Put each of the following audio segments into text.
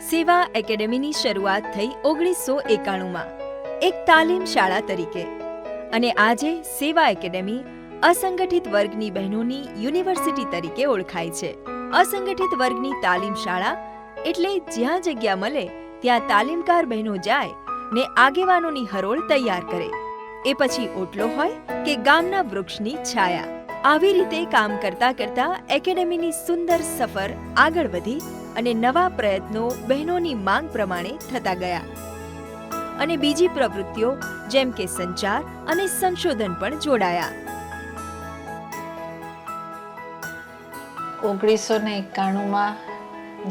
સેવા એકેડેમીની શરૂઆત થઈ 1991માં એક તાલીમ શાળા તરીકે અને આજે સેવા એકેડેમી અસંગઠિત વર્ગની બહેનોની યુનિવર્સિટી તરીકે ઓળખાય છે. અસંગઠિત વર્ગની તાલીમ શાળા એટલે જ્યાં જગ્યા મળે ત્યાં તાલીમકાર બહેનો જાય ને આગેવાનોની હરોળ તૈયાર કરે. એ પછી ઓટલો હોય કે ગામના વૃક્ષની છાયા. આવી રીતે કામ કરતા કરતા એકેડેમીની સુંદર સફર આગળ વધી અને નવા પ્રયત્નો બહેનોની માંગ પ્રમાણે થતા ગયા અને બીજી પ્રવૃત્તિઓ જેમ કે સંચાર અને સંશોધન પણ જોડાયા. 1991માં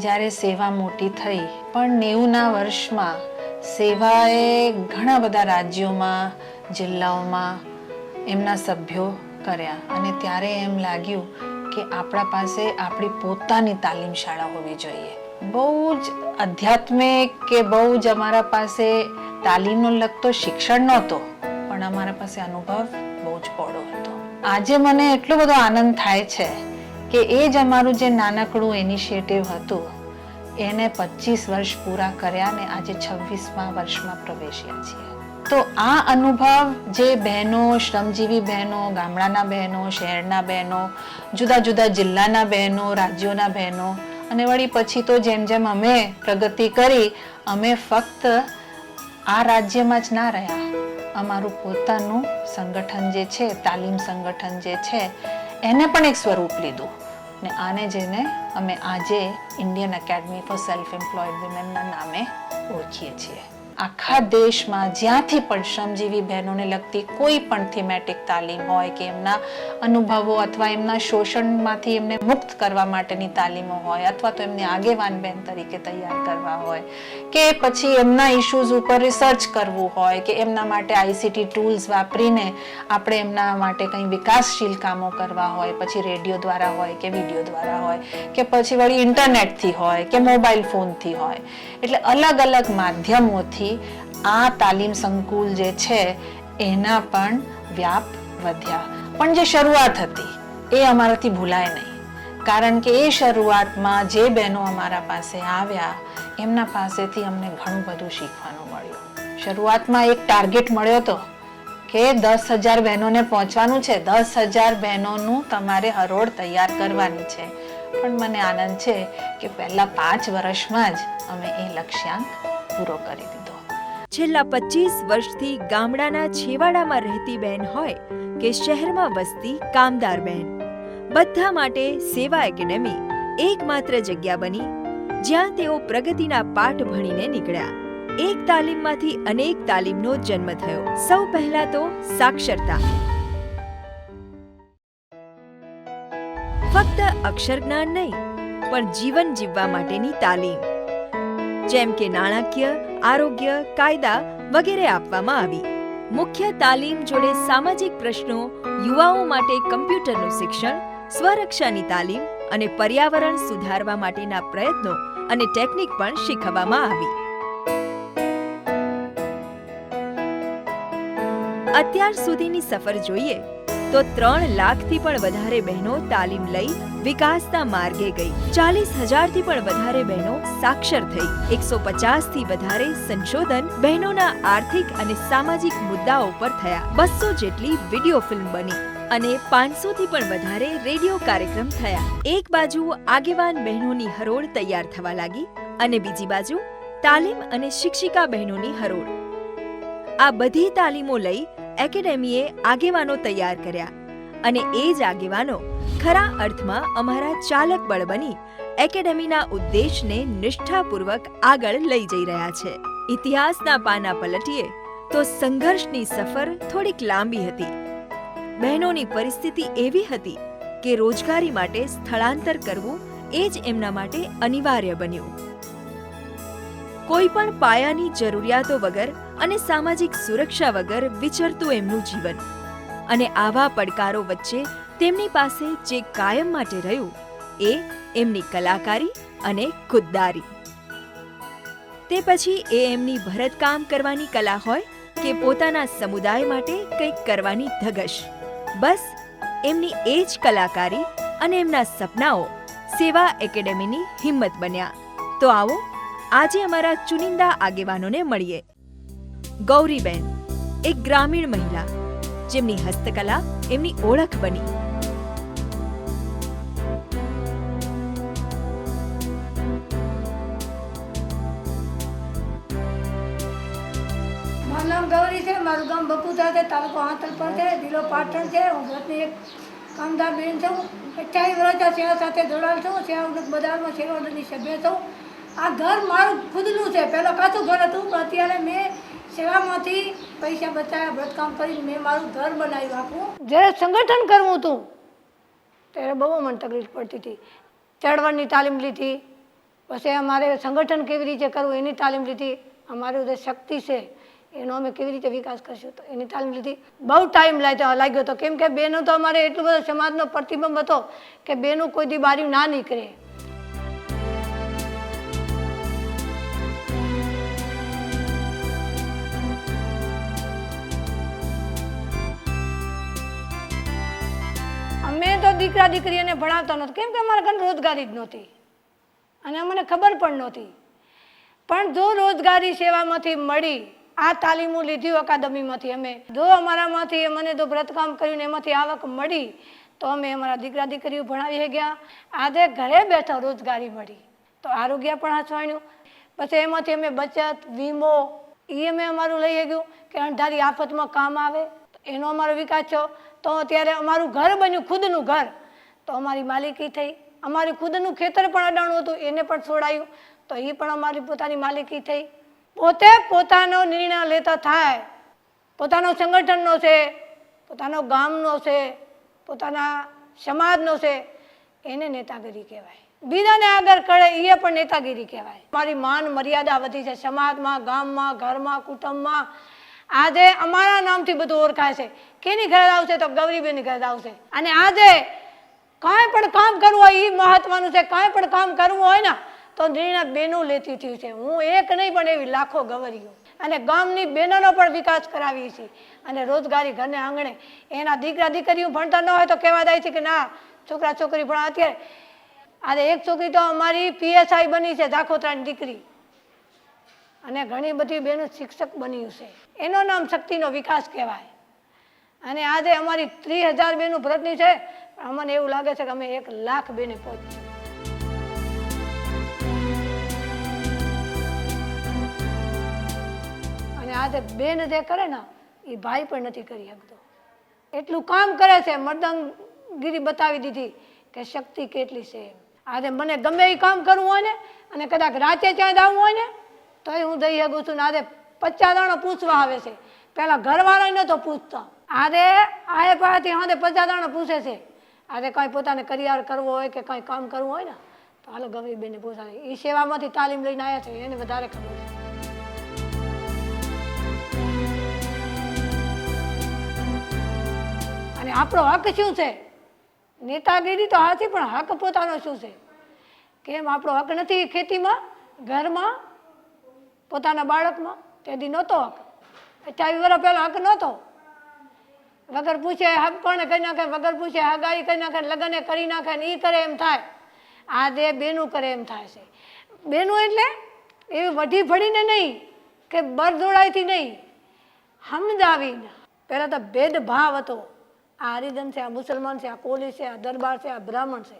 જ્યારે સેવા મોટી થઈ, પણ 90ના વર્ષમાં સેવાએ ઘણા બધા રાજ્યોમાં, જિલ્લાઓમાં એમના સભ્યો કર્યા અને ત્યારે એમ લાગ્યું કે આપણા પાસે આપણી પોતાની તાલીમ શાળા હોવી જોઈએ. બહુ જ આધ્યાત્મિક કે બહુ જ અમારા પાસે તાલીમનો લગતો શિક્ષણ નહોતો, પણ અમારા પાસે અનુભવ બહુ જ પહોળો હતો. આજે મને એટલો બધો આનંદ થાય છે કે એ જ અમારું જે નાનકડું ઇનિશિયેટિવ હતું એને 25 વર્ષ પૂરા કર્યા ને આજે 26મા વર્ષમાં પ્રવેશ્યા છીએ. તો આ અનુભવ જે બહેનો, શ્રમજીવી બહેનો, ગામડાના બહેનો, શહેરના બહેનો, જુદા જુદા જિલ્લાના બહેનો, રાજ્યોના બહેનો અને વળી પછી તો જેમ જેમ અમે પ્રગતિ કરી, અમે ફક્ત આ રાજ્યમાં જ ના રહ્યા. અમારું પોતાનું સંગઠન જે છે, તાલીમ સંગઠન જે છે, એને પણ એક સ્વરૂપ લીધું ને આને જેને અમે આજે Indian academy for self employed વિમેનના નામે ઓળખીએ છીએ. આખા દેશમાં જ્યાંથી પણ શ્રમજીવી બહેનોને લગતી કોઈ પણ થીમેટિક તાલીમ હોય કે એમના અનુભવો અથવા એમના શોષણમાંથી એમને મુક્ત કરવા માટેની તાલીમો હોય અથવા તો એમને આગેવાન બહેન તરીકે તૈયાર કરવા હોય કે પછી એમના ઇશ્યુઝ ઉપર રિસર્ચ કરવું હોય કે એમના માટે આઈસીટી ટૂલ્સ વાપરીને આપણે એમના માટે કંઈ વિકાસશીલ કામો કરવા હોય, પછી રેડિયો દ્વારા હોય કે વિડીયો દ્વારા હોય કે પછી વળી ઇન્ટરનેટથી હોય કે મોબાઈલ ફોનથી હોય, એટલે અલગ અલગ માધ્યમોથી આ તાલીમ સંકુલ જે છે એના પણ વ્યાપ વધ્યા. પણ જે શરૂઆત હતી એ અમારાથી ભૂલાય નહીં, કારણ કે એ શરૂઆતમાં જે બહેનો અમારા પાસે આવ્યા એમના પાસેથી અમને ઘણું બધું શીખવાનું મળ્યું. શરૂઆતમાં એક ટાર્ગેટ મળ્યો હતો કે 10,000 બહેનોને પહોંચવાનું છે, 10,000 બહેનોનું તમારે હરોળ તૈયાર કરવાની છે. પણ મને આનંદ છે કે પહેલા 5 વર્ષમાં જ અમે એ લક્ષ્યાંક પૂરો કરી દીધો. છેલ્લા 25 વર્ષથી ગામડાના છેવાડામાં રહેતી બહેન હોય કે શહેરમાં વસતી કામદાર બહેન, બધા માટે સેવા એકેડેમી એકમાત્ર જગ્યા બની જ્યાં તેઓ પ્રગતિના પાઠ ભણીને નીકળ્યા. એક તાલીમમાંથી અનેક તાલીમનો જન્મ થયો. સૌ પહેલા તો સાક્ષરતા. ફક્ત અક્ષર જ્ઞાન નહીં, પણ જીવન જીવવા માટેની તાલીમ, જેમ કે નાણાકીય, આરોગ્ય, કાયદા વગેરે આપવામાં આવી. મુખ્ય તાલીમ જોડે સામાજિક પ્રશ્નો, યુવાઓ માટે કમ્પ્યુટરનું શિક્ષણ, સ્વરક્ષાની તાલીમ અને પર્યાવરણ સુધારવા માટેના પ્રયત્નો અને ટેકનિક પણ શીખવવામાં આવી. અત્યાર સુધીની સફર જોઈએ તો 3 લાખથી પણ વધારે બહેનો તાલીમ લઈ વિકાસના માર્ગે ગઈ. 40,000થી પણ વધારે બહેનો સાક્ષર થઈ. 150થી વધારે સંશોધન બહેનોના આર્થિક અને સામાજિક મુદ્દાઓ પર થયા. 200 જેટલી વિડીયો ફિલ્મ બની અને 500થી પણ વધારે રેડિયો કાર્યક્રમ થયા. એક બાજુ આગેવાન બહેનોની હરોળ તૈયાર થવા લાગી અને બીજી બાજુ તાલીમ અને શિક્ષિકા બહેનોની હરોળ. આ બધી તાલીમો લઈ એકેડેમીએ આગેવાનો તૈયાર કર્યા અને એ જ આગેવાનો ખરા અર્થમાં અમારા ચાલક બળ બની એકેડેમીના ઉદ્દેશને નિષ્ઠાપૂર્વક આગળ લઈ જઈ રહ્યા છે. ઇતિહાસના પાના પલટીએ તો સંઘર્ષની સફર થોડીક લાંબી હતી. બહેનોની પરિસ્થિતિ એવી હતી કે રોજગારી માટે સ્થળાંતર કરવું એ જ એમના માટે અનિવાર્ય બન્યું. કોઈ પણ પાયાની જરૂરિયાતો વગર અને સામાજિક સુરક્ષા વગર વિચરતું એમનું જીવન, અને આવા પડકારો વચ્ચે તેમની પાસે જે કાયમ માટે રહ્યું એ એમની કલાકારી અને ખુદદારી. તે પછી એ એમની ભરતકામ કરવાની કલા હોય કે પોતાના સમુદાય માટે કંઈક કરવાની ધગશ, બસ એમની એ જ કલાકારી અને એમના સપનાઓ સેવા એકેડેમીની હિંમત બન્યા. તો આવો આજે અમારા ચુનિંદા આગેવાનોને મળીએ. ગૌરીબેન, એક ગ્રામીણ મહિલા જેમની હસ્તકલા એમની ઓળખ બની. મારું નામ ગૌરી છે. મારું ગામ બકુતા છે, તાલુકો આંતરપર છે, જિલ્લો પાટણ છે. હું વ્રતની એક કામદાર બેન છું. 28 વર્ષથી સેવા સાથે જોડાયેલ છું. સેવા બજારમાં સેવા મંડળની સભ્ય છું. આ ઘર મારું ખુદનું છે. પહેલાં કાચું ઘર હતું, પણ અત્યારે મેં સેવામાંથી પૈસા બચાવ્યા, વ્રતકામ કરીને મેં મારું ઘર બનાવ્યું આખું. જ્યારે સંગઠન કરવું હતું ત્યારે બહુ મને તકલીફ પડતી હતી. ચળવળની તાલીમ લીધી, પછી અમારે સંગઠન કેવી રીતે કરવું એની તાલીમ લીધી. અમારી જે શક્તિ છે એનો અમે કેવી રીતે વિકાસ કરશું તો એની તાલીમ લીધી. બહુ ટાઈમ લાગ્યો હતો, કેમ કે બેનો તો અમારે એટલું બધો સમાજનો પ્રતિબંધ હતો કે બેનો કોઈ દી બારી ના નીકળે. અમે તો દીકરા દીકરીને ભણાવતા નહોતા, કેમ કે અમારા ઘર રોજગારી જ નહોતી અને અમને ખબર પણ નહોતી. પણ જો રોજગારી સેવામાંથી મળી, આ તાલીમો લીધી અકાદમીમાંથી, અમે જો અમારામાંથી મને જો વ્રતકામ કર્યું ને એમાંથી આવક મળી તો અમે અમારા દીકરા દીકરીઓ ભણાવી ગયા. આજે ઘરે બેઠા રોજગારી મળી તો આરોગ્ય પણ હચવાણ્યું. પછી એમાંથી અમે બચત, વીમો એ અમે અમારું લઈ ગયું કે અણધારી આફતમાં કામ આવે, એનો અમારો વિકાસ થયો. તો અત્યારે અમારું ઘર બન્યું, ખુદનું ઘર. તો અમારી માલિકી થઈ. અમારી ખુદનું ખેતર પણ અડાણું હતું, એને પણ છોડાયું તો એ પણ અમારી પોતાની માલિકી થઈ. પોતે પોતાનો નિર્ણય લેતા થાય. પોતાનો સંગઠનનો છે, પોતાનો ગામનો છે, પોતાના સમાજનો છે, એને નેતાગીરી કહેવાય. બીજાને આગળ કરે એ પણ નેતાગીરી કહેવાય. મારી માન મર્યાદા વધી છે સમાજમાં, ગામમાં, ઘરમાં, કુટુંબમાં. આજે અમારા નામથી બધું ઓળખાય છે. કેની ઘરે આવશે તો ગૌરીબેનની ઘરે આવશે. અને આજે કાંઈ પણ કામ કરવું હોય એ મહત્વનું છે. કાંઈ પણ કામ કરવું હોય ને તો નિર્ણય બેનો લેતી થયું છે. હું એક નહીં પણ એવી લાખો ગવરીઓ અને ગામની બહેનોનો પણ વિકાસ કરાવીએ છીએ. અને રોજગારી ઘરને આંગણે એના દીકરા દીકરીઓ ભણતા ન હોય તો કહેવા જાય છે કે ના છોકરા છોકરી ભણા. અત્યારે આજે એક છોકરી તો અમારી PSI બની છે, ઝાખોતરાની દીકરી, અને ઘણી બધી બહેનો શિક્ષક બન્યું છે. એનું નામ શક્તિનો વિકાસ કહેવાય. અને આજે અમારી 30,000 બહેનો વ્રતની છે, પણ અમને એવું લાગે છે કે અમે 1 લાખ બેને પહોંચીશું. અને આજે બેન જે કરે ને એ ભાઈ પણ નથી કરી શકતો. એટલું કામ કરે છે, મર્દંગગીરી બતાવી દીધી કે શક્તિ કેટલી છે. આજે મને ગમે એ કામ કરવું હોય ને અને કદાચ રાતે ત્યાં જવું હોય ને તો હું જઈ શકું છું. ને આજે 50 દાણા પૂછવા આવે છે. પહેલાં ઘરવાળા નહોતો પૂછતા, આજે આએ પાસેથી હાથે 50 દાણા પૂછે છે. આજે કાંઈ પોતાને કરિયાર કરવો હોય કે કાંઈ કામ કરવું હોય ને તો હાલો ગૌરીબેનને પૂછાય. એ સેવામાંથી તાલીમ લઈને આવ્યા છે, એને વધારે ખબર છે. અને આપણો હક શું છે? નેતાગીરી તો હાથી, પણ હક પોતાનો શું છે? કેમ આપણો હક નથી ખેતીમાં, ઘરમાં, પોતાના બાળકમાં? તેથી નહોતો હક. 28 વર્ષ પહેલાં હક નહોતો. વગર પૂછે હક કોને કરી નાખે, વગર પૂછે હગાઈ કરી નાખે, લગ્ને કરી નાખે ને એ કરે એમ થાય. આ દે બેનું કરે એમ થાય છે. બેનું એટલે એવી વઢી ભળીને નહીં કે બરદોડાઈથી નહીં, સમજાવીને. પહેલાં તો ભેદભાવ હતો. આ હરિજન છે, આ મુસલમાન છે, આ કોલી છે, આ દરબાર છે, આ બ્રાહ્મણ છે.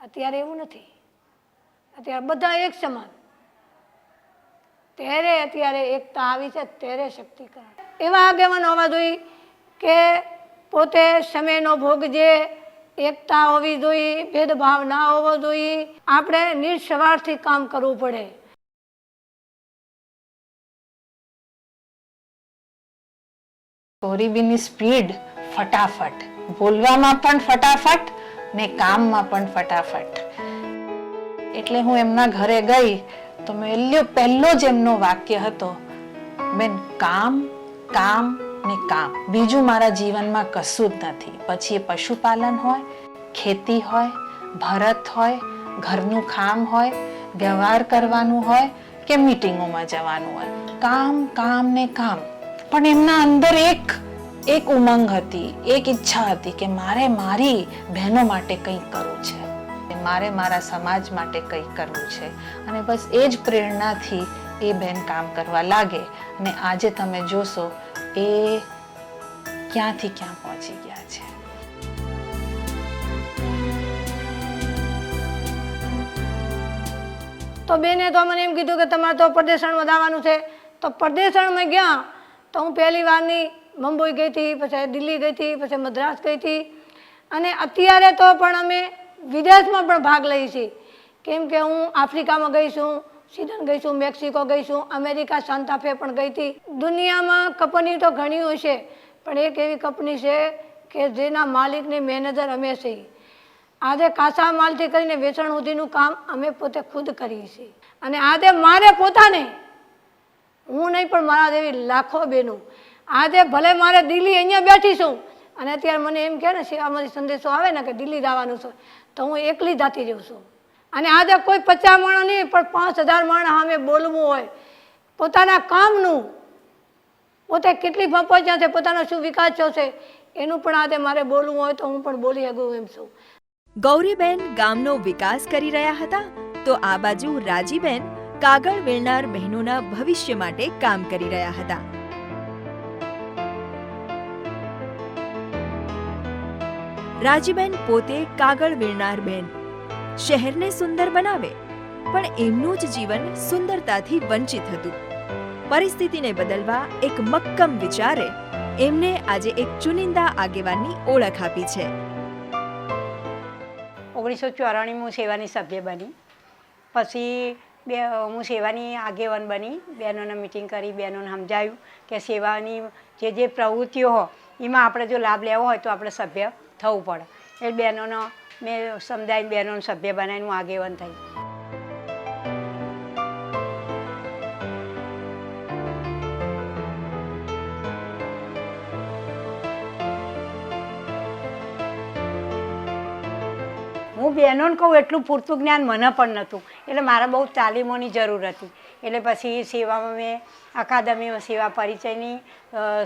અત્યારે એવું નથી. અત્યારે બધા એક સમાન. ત્યારે અત્યારે એકતા આવી છે, ત્યારે શક્તિકરણ. એવા આગેવાનો હોવા જોઈએ કે પોતે સમયનો ભોગજે, એકતા હોવી જોઈએ, ભેદભાવ ના હોવો જોઈએ. આપણે નિસ્વાર્થથી કામ કરવું પડે. ગૌરીબેનની સ્પીડ ફટાફટ, બોલવામાં પણ ફટાફટ ને કામમાં પણ ફટાફટ. એટલે હું એમના ઘરે ગઈ તો પહેલો જ એમનો વાક્ય હતો, બેન કામ કામ ને કામ, બીજું મારા જીવનમાં કશું જ નથી. પછી એ પશુપાલન હોય, ખેતી હોય, ભરત હોય, ઘરનું કામ હોય, વ્યવહાર કરવાનું હોય કે મીટિંગોમાં જવાનું હોય, કામ કામ ને કામ. પણ એમના અંદર એક ઉમંગ હતી, એક ઈચ્છા હતી કે મારે મારી બહેનો માટે કંઈક કરવું છે. મારે મારા સમાજ માટે કંઈક કરવું છે. અને બસ એ જ પ્રેરણાથી એ બેન કામ કરવા લાગે અને આજે તમે જોશો એ ક્યાંથી ક્યાં પહોંચી ગયા છે. તો બેને તો મને એમ કીધું કે તમારે તો પ્રદેશણમાં જવાનું છે. તો પ્રદેશણમાં ગયા તો હું પહેલી વારની મુંબઈ ગઈ હતી, પછી દિલ્હી ગઈ હતી, પછી મદ્રાસ ગઈ હતી. અને અત્યારે તો પણ અમે વિદેશમાં પણ ભાગ લઈએ છીએ. કેમ કે હું આફ્રિકામાં ગઈ છું, સ્વીડન ગઈ છું, મેક્સિકો ગઈ છું, અમેરિકા સાન્તાફે પણ ગઈ હતી. દુનિયામાં કંપની તો ઘણી હોય છે, પણ એક એવી કંપની છે કે જેના માલિકને મેનેજર અમે છીએ. આજે કાચા માલથી કરીને વેચાણ સુધીનું કામ અમે પોતે ખુદ કરીએ છીએ. અને આજે મારે પોતાને, હું નહીં પણ મારા જેવી લાખો બહેનો, આજે ભલે મારે દિલ્હી અહીંયા બેઠી છું અને અત્યારે મને એમ કહે ને સેવામાંથી સંદેશો આવે ને કે દિલ્હી જવાનું છે, તો હું એકલી જાતી રહું છું. અને આજે કોઈ 50 માણસ નહીં પણ 5000 માણસ સામે બોલવું હોય, પોતાના કામનું, પોતે કેટલી પહોંચ્યા છે, પોતાનો શું વિકાસ થયો છે એનું પણ આજે મારે બોલવું હોય તો હું પણ બોલી શકું એમ છું. ગૌરીબેન ગામનો વિકાસ કરી રહ્યા હતા તો આ બાજુ રાજીબેન કાગળ વીણનાર બહેનોના ભવિષ્ય માટે કામ કરી રહ્યા હતા. રાજીબેન પોતે કાગળ વીણનાર બેન, શહેરને સુંદર બનાવે પણ એમનું જ જીવન સુંદરતાથી વંચિત હતું. પરિસ્થિતિને બદલવા એક મક્કમ વિચારે એમને આજે એક ચુનિંદા આગેવાનની ઓળખ આપી છે. 1994 હું સેવાની સભ્ય બની, પછી હું સેવાની આગેવાન બની. બહેનોને મિટિંગ કરી, બહેનોને સમજાવ્યું કે સેવાની જે પ્રવૃત્તિઓ હોય એમાં આપણે જો લાભ લેવો હોય તો આપણે સભ્ય થવું પડે. એ બહેનોનો મેં સમજાવીને બહેનોને સભ્ય બનાવીને હું આગેવાન થઈ. હું બહેનોને કહું એટલું પૂરતું જ્ઞાન મને પણ નહોતું, એટલે મારે બહુ તાલીમોની જરૂર હતી. એટલે પછી સેવામાં મેં અકાદમીમાં સેવા પરિચયની,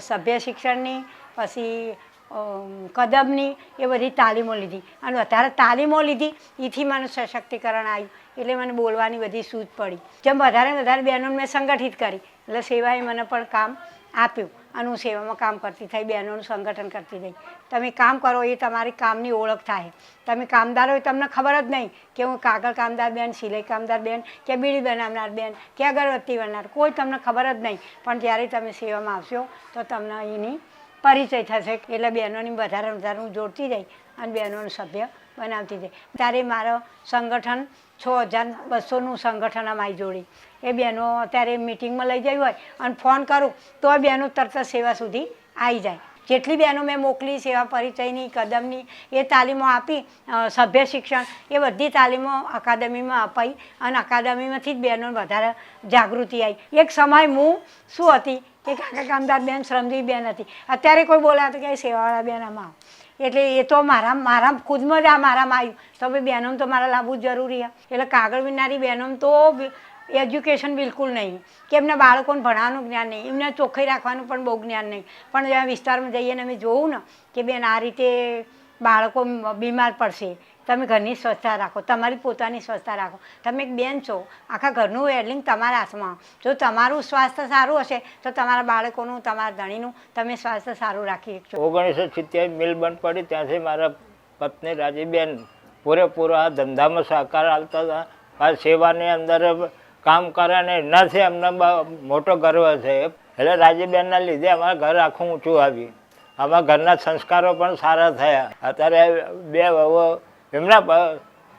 સભ્ય શિક્ષણની, પછી કદમની એ બધી તાલીમો લીધી. અને વધારે તાલીમો લીધી એથી મને સશક્તિકરણ આવ્યું, એટલે મને બોલવાની બધી સૂઝ પડી. જેમ વધારે બહેનોને મેં સંગઠિત કરી એટલે સેવાએ મને પણ કામ આપ્યું અને હું સેવામાં કામ કરતી થઈ, બહેનોનું સંગઠન કરતી થઈ. તમે કામ કરો એ તમારી કામની ઓળખ થાય. તમે કામદાર હોય તમને ખબર જ નહીં કે હું કાગળ કામદાર બેન, સિલાઈ કામદાર બેન કે બીડી બનાવનાર બેન કે અગરબત્તી બનાવનાર, કોઈ તમને ખબર જ નહીં. પણ જ્યારે તમે સેવામાં આવશો તો તમને એની પરિચય થશે. એટલે બહેનોની વધારે હું જોડતી જઈ અને બહેનોનું સભ્ય બનાવતી જઈ. ત્યારે મારો સંગઠન 6200નું સંગઠન અમારી જોડી. એ બહેનો અત્યારે મિટિંગમાં લઈ જઈ હોય અને ફોન કરું તો બહેનો તરત સેવા સુધી આવી જાય. જેટલી બહેનો મેં મોકલી સેવા પરિચયની, કદમની એ તાલીમો આપી, સભ્ય શિક્ષણ એ બધી તાલીમો અકાદમીમાં અપાઈ અને અકાદમીમાંથી જ બહેનો વધારે જાગૃતિ આવી. એક સમય હું શું હતી કે કાકા કામદાર બેન, શ્રમજીવી બેન હતી. અત્યારે કોઈ બોલાતું કે સેવાવાળા બેન આમાં, એટલે એ તો મારા ખુદમાં જ મારામાં આવ્યું. તો ભાઈ બહેનોને તો મારે લાવવું જ જરૂરી છે. એટલે કાગળ વિનારી બહેનોને તો એજ્યુકેશન બિલકુલ નહીં, કે એમના બાળકોને ભણવાનું જ્ઞાન નહીં, એમને ચોખ્ખાઈ રાખવાનું પણ બહુ જ્ઞાન નહીં. પણ જ્યાં વિસ્તારમાં જઈએ ને અમે જોવું ને કે બેન આ રીતે બાળકો બીમાર પડશે, તમે ઘરની સ્વચ્છતા રાખો, તમારી પોતાની સ્વચ્છતા રાખો. તમે એક બેન છો, આખા ઘરનું હેડલિંગ તમારા હાથમાં. જો તમારું સ્વાસ્થ્ય સારું હશે તો તમારા બાળકોનું, તમારા ધણીનું તમે સ્વાસ્થ્ય સારું રાખી શકશો. 1970 મિલ બંધ પડી ત્યાંથી મારા પત્ની રાજીબેન પૂરેપૂરો આ ધંધામાં સહકાર આપતા હતા. આ સેવાની અંદર કામ કરે ને એનાથી અમને મોટો ગર્વ છે. એટલે રાજીબેનના લીધે અમારા ઘર આખું ઊંચું આવ્યું. અમારા ઘરના સંસ્કારો પણ સારા થયા. અત્યારે 2 વહુઓ એમના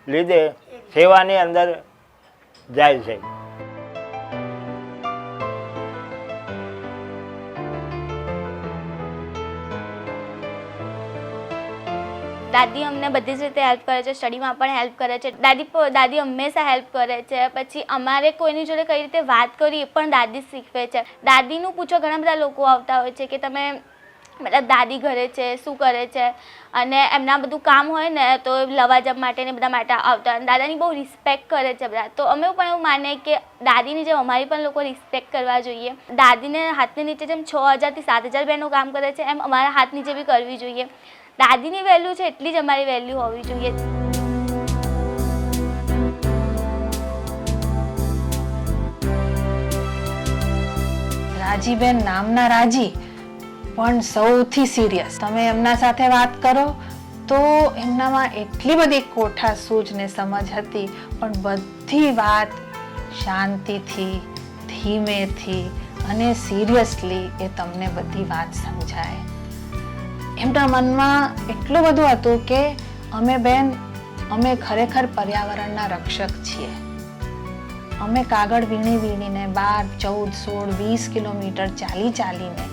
લીધે સેવાની અંદર જાય છે. દાદી અમને બધી જ રીતે હેલ્પ કરે છે, સ્ટડીમાં પણ હેલ્પ કરે છે. દાદી હંમેશા હેલ્પ કરે છે. પછી અમારે કોઈની જોડે કઈ રીતે વાત કરવી એ પણ દાદી શીખવે છે. દાદીનું પૂછો, ઘણા બધા લોકો આવતા હોય છે કે તમે મતલબ દાદી ઘરે છે, શું કરે છે, અને એમના બધું કામ હોય ને તો લવાજમ માટે ને બધા માટે આવતા હોય. દાદાની બહુ રિસ્પેક્ટ કરે છે બધા. તો અમે પણ એવું માને કે દાદીની જેમ અમારી પણ લોકો રિસ્પેક્ટ કરવા જોઈએ. દાદીને હાથની નીચે જેમ 6000 થી 7000 બહેનો કામ કરે છે એમ અમારા હાથ નીચે બી કરવી જોઈએ. દાદીની વેલ્યુ છે એટલી જ અમારી વેલ્યુ હોવી જોઈએ. રાજીબેન નામના રાજી પણ સૌથી સિરિયસ. તમે એમના સાથે વાત કરો તો એમનામાં એટલી બધી કોઠા સૂઝ ને સમજ હતી, પણ બધી વાત શાંતિથી, ધીમેથી અને સિરિયસલી એ તમને બધી વાત સમજાય. એમના મનમાં એટલું બધું હતું કે અમે ખરેખર પર્યાવરણના રક્ષક છીએ. અમે કાગળ વીણી વીણીને 12, 14, 16, 20 કિલોમીટર ચાલીને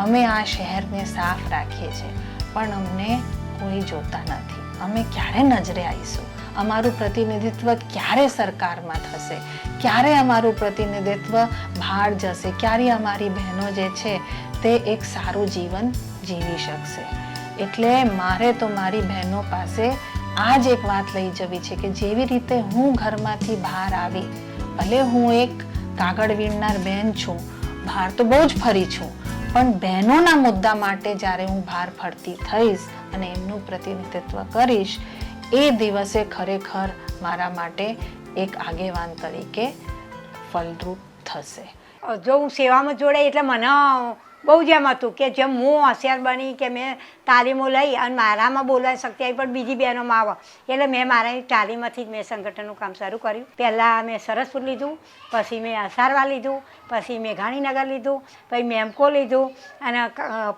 અમે આ શહેરને સાફ રાખીએ છીએ, પણ અમને કોઈ જોતા નથી. અમે ક્યારે નજરે આવીશું? અમારું પ્રતિનિધિત્વ ક્યારે સરકારમાં થશે? ક્યારે અમારું પ્રતિનિધિત્વ બહાર જશે? ક્યારે અમારી બહેનો જે છે તે એક સારું જીવન જીવી શકશે? એટલે મારે તો મારી બહેનો પાસે આ જ એક વાત લઈ જવી છે કે જેવી રીતે હું ઘરમાંથી બહાર આવી, ભલે હું એક કાગળ વીણનાર બહેન છું, બહાર તો બહુ જ ફરી છું, પણ બહેનોના મુદ્દા માટે જ્યારે હું બહાર ફરતી થઈશ અને એમનું પ્રતિનિધિત્વ કરીશ, એ દિવસે ખરેખર મારા માટે એક આગેવાન તરીકે ફલરૂપ થશે. જો હું સેવામાં જોડાઈ એટલે મને બહુ જ એમ હતું કે જેમ હું હોશિયાર બની કે મેં તાલીમો લઈ અને મારામાં બોલવાની શક્તિ આવી પણ બીજી બહેનોમાં આવે, એટલે મેં મારા તાલીમથી જ મેં સંગઠનનું કામ શરૂ કર્યું. પહેલાં મેં સરસપુર લીધું, પછી મેં અસારવા લીધું, પછી મેં ગાંધીનગર લીધું, પછી મેમકો લીધું અને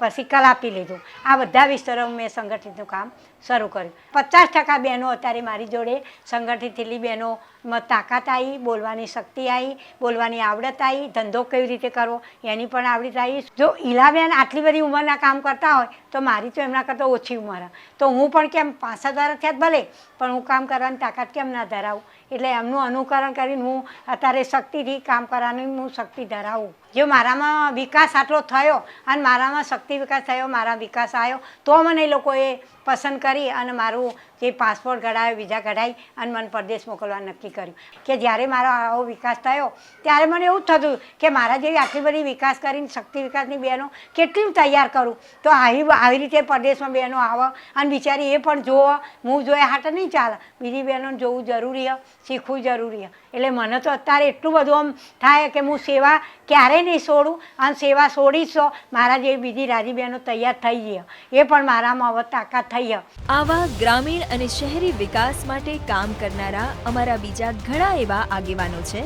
પછી કલાપી લીધું. આ બધા વિસ્તારોમાં મેં સંગઠિતનું કામ શરૂ કર્યું. 50% બહેનો અત્યારે મારી જોડે સંગઠિત થયેલી બહેનોમાં તાકાત આવી, બોલવાની શક્તિ આવી, બોલવાની આવડત આવી, ધંધો કેવી રીતે કરવો એની પણ આવડત આવી. જો ઈલાબેન આટલી બધી ઉંમરના કામ કરતા હોય તો મારી તો એમના કરતાં ઓછી ઉંમર, તો હું પણ કેમ 65 વર્ષ થયા ભલે પણ હું કામ કરવાની તાકાત કેમ ના ધરાવું? એટલે એમનું અનુકરણ કરીને હું અત્યારે શક્તિથી કામ કરવાની હું શક્તિ ધરાવું. જો મારામાં વિકાસ આટલો થયો અને મારામાં શક્તિ વિકાસ થયો, મારા વિકાસ આવ્યો, તો મને લોકોએ પસંદ કરી અને મારું જે પાસપોર્ટ કઢાવ્યો, વિઝા કઢાવી અને મને પરદેશ મોકલવા નક્કી કર્યું. કે જ્યારે મારો આવો વિકાસ થયો ત્યારે મને એવું થતું કે મારા જેવી આટલી બધી વિકાસ કરીને શક્તિ વિકાસની બહેનો કેટલી તૈયાર કરું, તો આવી રીતે પરદેશમાં બહેનો આવે અને બિચારી એ પણ જોવે, હું જોયા હાટ નહીં ચાલે, બીજી બહેનોને જોવું જરૂરી છે, શીખવું જરૂરી છે. એટલે મને તો અત્યારે એટલું બધું આમ થાય કે હું સેવા ક્યારેય નહીં છોડું અને સેવા છોડીશ તો મારા જેવી બીજી રાજી બહેનો તૈયાર થઈ ગઈ, એ પણ મારામાં હવે તાકાત થઈ છે. આવા ગ્રામીણ અને શહેરી વિકાસ માટે કામ કરનારા અમારા બીજા ઘણા એવા આગેવાનો છે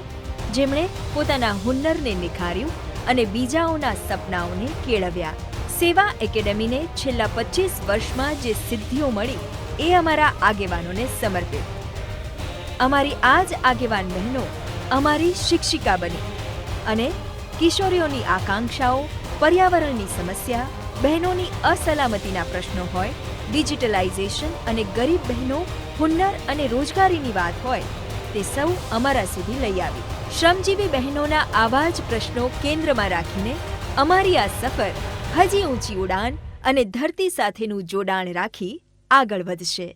જેમણે પોતાના હુન્નરને નિખાર્યું અને બીજાઓના સપનાઓને કેળવ્યા. સેવા એકેડેમીને છેલ્લા 25 વર્ષમાં જે સિદ્ધિઓ મળી એ અમારા આગેવાનોને સમર્પિત. અમારી આ જ આગેવાન બહેનો અમારી શિક્ષિકા બની અને કિશોરીઓની આકાંક્ષાઓ, પર્યાવરણની સમસ્યા, બહેનોની અસલામતીના પ્રશ્નો હોય, ડિજિટલાઇઝેશન અને ગરીબ બહેનો, હુન્નર અને રોજગારીની વાત હોય, તે સૌ અમારા સુધી લઈ આવી. શ્રમજીવી બહેનોના આવા જ પ્રશ્નો કેન્દ્રમાં રાખીને અમારી આ સફર હજી ઊંચી ઉડાન અને ધરતી સાથેનું જોડાણ રાખી આગળ વધશે.